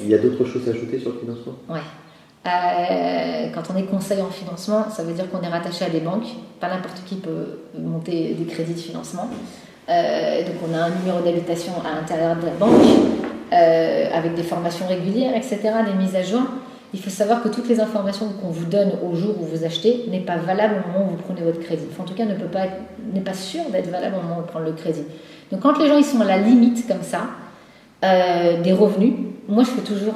Il y a d'autres choses à ajouter sur le financement? Ouais. Quand on est conseiller en financement, ça veut dire qu'on est rattaché à des banques. Pas n'importe qui peut monter des crédits de financement. Donc on a un numéro d'habitation à l'intérieur de la banque, avec des formations régulières, etc., des mises à jour. Il faut savoir que toutes les informations qu'on vous donne au jour où vous achetez n'est pas valable au moment où vous prenez votre crédit. Enfin, en tout cas, n'est pas sûr d'être valable au moment où vous prenez le crédit. Donc quand les gens ils sont à la limite comme ça, des revenus, moi je fais toujours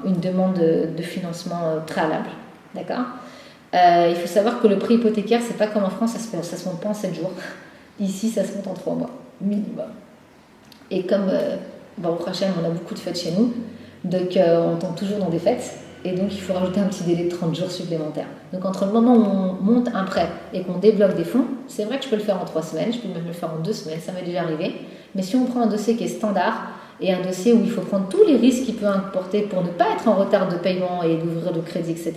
une demande de financement préalable. D'accord. Il faut savoir que le prêt hypothécaire, c'est pas comme en France, ça se monte pas en 7 jours. Ici, ça se monte en 3 mois, minimum. Et comme au prochain, on a beaucoup de fêtes chez nous, donc on tombe toujours dans des fêtes, et donc il faut rajouter un petit délai de 30 jours supplémentaires. Donc entre le moment où on monte un prêt et qu'on débloque des fonds, c'est vrai que je peux le faire en 3 semaines, je peux même le faire en 2 semaines, ça m'est déjà arrivé. Mais si on prend un dossier qui est standard, et un dossier où il faut prendre tous les risques qu'il peut importer pour ne pas être en retard de paiement et d'ouvrir de crédit, etc.,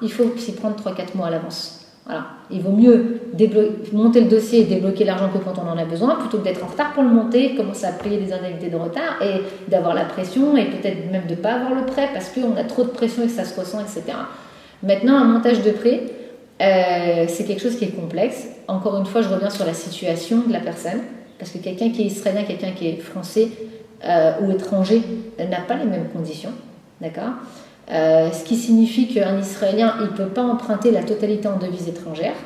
il faut s'y prendre 3-4 mois à l'avance. Voilà. Il vaut mieux monter le dossier et débloquer l'argent que quand on en a besoin, plutôt que d'être en retard pour le monter, commencer à payer des indemnités de retard et d'avoir la pression et peut-être même de ne pas avoir le prêt parce qu'on a trop de pression et que ça se ressent, etc. Maintenant, un montage de prêt, c'est quelque chose qui est complexe. Encore une fois, je reviens sur la situation de la personne, parce que quelqu'un qui est israélien, quelqu'un qui est français ou étranger n'a pas les mêmes conditions. D'accord ? Ce qui signifie qu'un Israélien, il ne peut pas emprunter la totalité en devises étrangères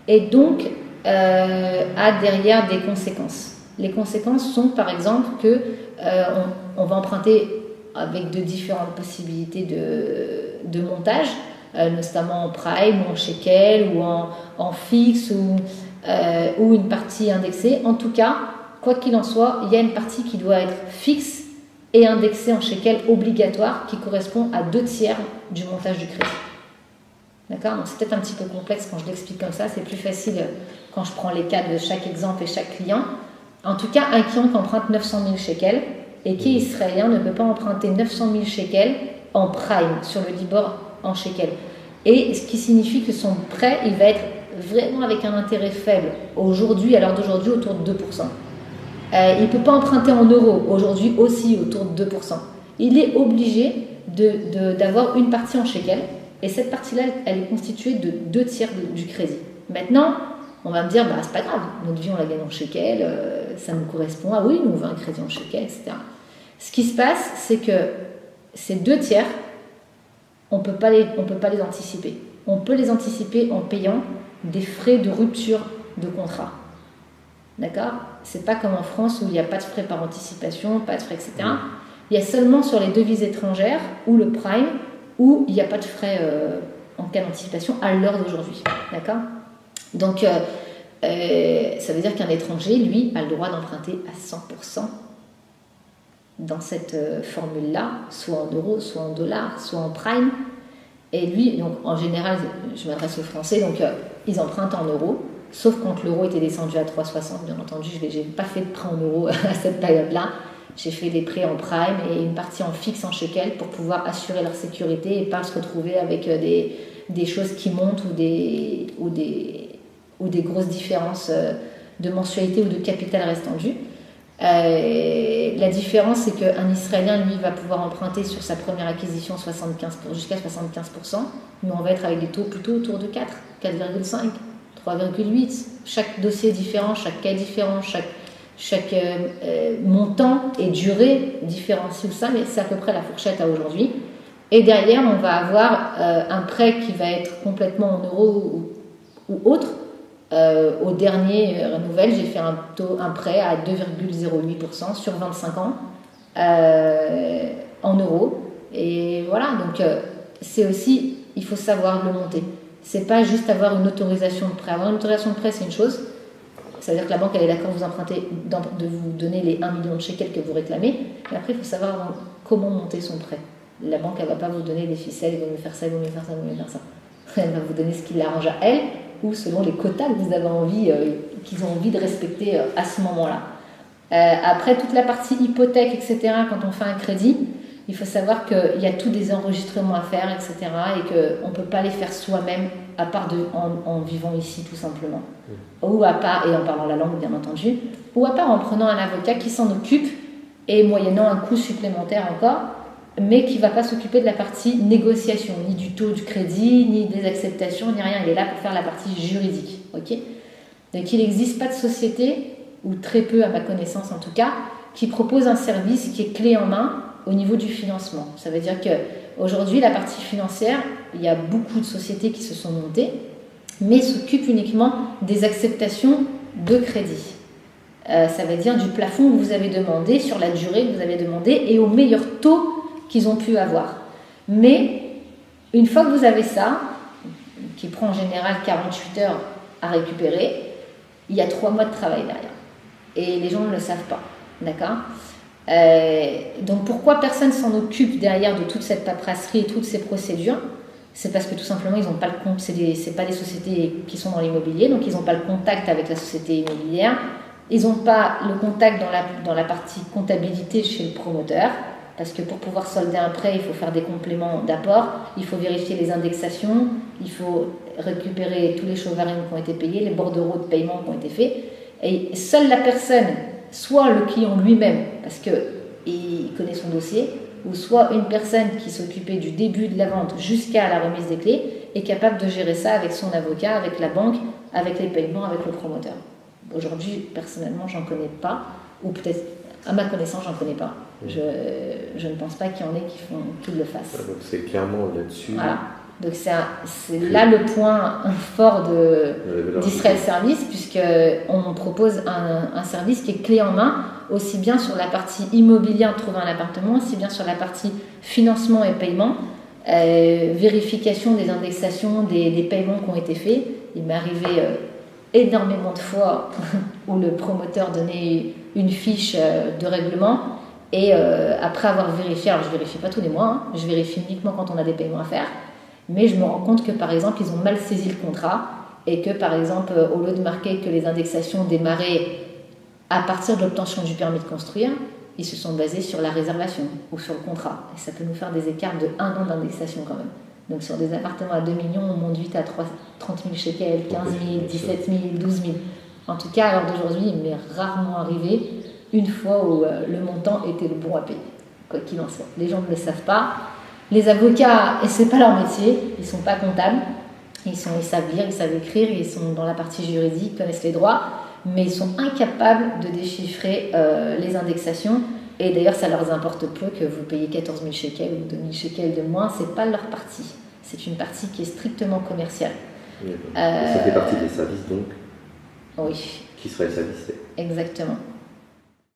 et donc a derrière des conséquences. Les conséquences sont par exemple que on va emprunter avec de différentes possibilités de montage, notamment en prime ou en shekel ou en fixe ou une partie indexée. En tout cas, quoi qu'il en soit, il y a une partie qui doit être fixe et indexé en shekel obligatoire qui correspond à 2/3 du montage du crédit. D'accord ? Donc c'est peut-être un petit peu complexe quand je l'explique comme ça, c'est plus facile quand je prends les cas de chaque exemple et chaque client. En tout cas, un client qui emprunte 900 000 shekels et qui est israélien ne peut pas emprunter 900 000 shekels en prime sur le Libor en shekel. Et ce qui signifie que son prêt, il va être vraiment avec un intérêt faible. Aujourd'hui, à l'heure d'aujourd'hui, autour de 2%. Il ne peut pas emprunter en euros, aujourd'hui aussi autour de 2%. Il est obligé d'avoir une partie en shekel, et cette partie-là, elle est constituée de 2/3 du crédit. Maintenant, on va me dire, c'est pas grave, notre vie on la gagne en shekel, ça nous correspond, ah oui, nous on veut un crédit en shekel, etc. Ce qui se passe, c'est que ces 2/3, on peut pas les anticiper. On peut les anticiper en payant des frais de rupture de contrat. D'accord ? C'est pas comme en France où il n'y a pas de frais par anticipation, pas de frais, etc. Il y a seulement sur les devises étrangères ou le prime où il n'y a pas de frais en cas d'anticipation à l'heure d'aujourd'hui. D'accord ? Donc, ça veut dire qu'un étranger, lui, a le droit d'emprunter à 100% dans cette formule-là, soit en euros, soit en dollars, soit en prime. Et lui, donc en général, je m'adresse aux Français, donc ils empruntent en euros. Sauf quand l'euro était descendu à 3,60, bien entendu, je n'ai pas fait de prêt en euros à cette période-là. J'ai fait des prêts en prime et une partie en fixe en shekel pour pouvoir assurer leur sécurité et pas se retrouver avec des choses qui montent ou des grosses différences de mensualité ou de capital restendu. La différence, c'est qu'un Israélien, lui, va pouvoir emprunter sur sa première acquisition jusqu'à 75%, mais on va être avec des taux plutôt autour de 4, 4,5. 3,8. Chaque dossier est différent, chaque cas est différent, chaque montant et durée différencie ça, mais c'est à peu près la fourchette à aujourd'hui. Et derrière, on va avoir un prêt qui va être complètement en euros ou autre. Au dernier nouvelle, j'ai fait un prêt à 2,08% sur 25 ans en euros. Et voilà, donc c'est aussi, il faut savoir le monter. C'est pas juste avoir une autorisation de prêt. Avoir une autorisation de prêt, c'est une chose. C'est-à-dire que la banque, elle est d'accord de vous emprunter, de vous donner les 1 million de shekels que vous réclamez. Mais après, il faut savoir comment monter son prêt. La banque, elle ne va pas vous donner des ficelles, il vaut mieux faire ça, il vaut mieux faire ça, il vaut mieux faire ça. Elle va vous donner ce qui l'arrange à elle ou selon les quotas que vous avez envie, qu'ils ont envie de respecter à ce moment-là. Après, toute la partie hypothèque, etc., quand on fait un crédit, il faut savoir qu'il y a tous des enregistrements à faire, etc. et qu'on ne peut pas les faire soi-même, à part en vivant ici, tout simplement. Ou à part, et en parlant la langue, bien entendu, ou à part en prenant un avocat qui s'en occupe, et moyennant un coût supplémentaire encore, mais qui ne va pas s'occuper de la partie négociation, ni du taux du crédit, ni des acceptations, ni rien. Il est là pour faire la partie juridique. Ok. Donc il n'existe pas de société, ou très peu à ma connaissance en tout cas, qui propose un service qui est clé en main au niveau du financement. Ça veut dire qu'aujourd'hui, la partie financière, il y a beaucoup de sociétés qui se sont montées, mais s'occupent uniquement des acceptations de crédit. Ça veut dire du plafond que vous avez demandé, sur la durée que vous avez demandé, et au meilleur taux qu'ils ont pu avoir. Mais une fois que vous avez ça, qui prend en général 48 heures à récupérer, il y a 3 mois de travail derrière. Et les gens ne le savent pas. D'accord ? Donc pourquoi personne s'en occupe derrière de toute cette paperasserie et toutes ces procédures ? C'est parce que tout simplement ils n'ont pas le compte, c'est pas des sociétés qui sont dans l'immobilier, donc ils n'ont pas le contact avec la société immobilière, ils n'ont pas le contact dans la partie comptabilité chez le promoteur, parce que pour pouvoir solder un prêt, il faut faire des compléments d'apport, il faut vérifier les indexations, il faut récupérer tous les chauvarines qui ont été payés, les bordereaux de paiement qui ont été faits, et seule la personne, soit le client lui-même, parce qu'il connaît son dossier, ou soit une personne qui s'occupait du début de la vente jusqu'à la remise des clés, est capable de gérer ça avec son avocat, avec la banque, avec les paiements, avec le promoteur. Aujourd'hui, personnellement, j'en connais pas, ou peut-être, à ma connaissance, j'en connais pas. Je ne pense pas qu'il y en ait qui le fassent. Donc c'est clairement là-dessus. Voilà. Donc c'est là le point fort d'Israël Service, puisqu'on propose un service qui est clé en main, aussi bien sur la partie immobilière de trouver un appartement, aussi bien sur la partie financement et paiement, vérification des indexations, des paiements qui ont été faits. Il m'est arrivé énormément de fois où le promoteur donnait une fiche de règlement et après avoir vérifié, alors je ne vérifie pas tous les mois, hein, je vérifie uniquement quand on a des paiements à faire, mais je me rends compte que par exemple ils ont mal saisi le contrat et que par exemple au lieu de marquer que les indexations démarraient à partir de l'obtention du permis de construire, ils se sont basés sur la réservation ou sur le contrat, et ça peut nous faire des écarts de 1 an d'indexation quand même. Donc sur des appartements à 2 millions, on monte vite à 30 000 shekels, 15 000, 17 000, 12 000. En tout cas, à l'heure d'aujourd'hui, il m'est rarement arrivé une fois où le montant était le bon à payer, quoi qu'il en soit. Les gens ne le savent pas. Les avocats, et c'est pas leur métier, ils sont pas comptables, ils savent lire, ils savent écrire, ils sont dans la partie juridique, ils connaissent les droits, mais ils sont incapables de déchiffrer les indexations. Et d'ailleurs, ça leur importe peu que vous payez 14 000 shekels ou 2 000 shekels de moins, c'est pas leur partie. C'est une partie qui est strictement commerciale. Ça fait partie des services donc. Oui. Qui serait le service. Exactement.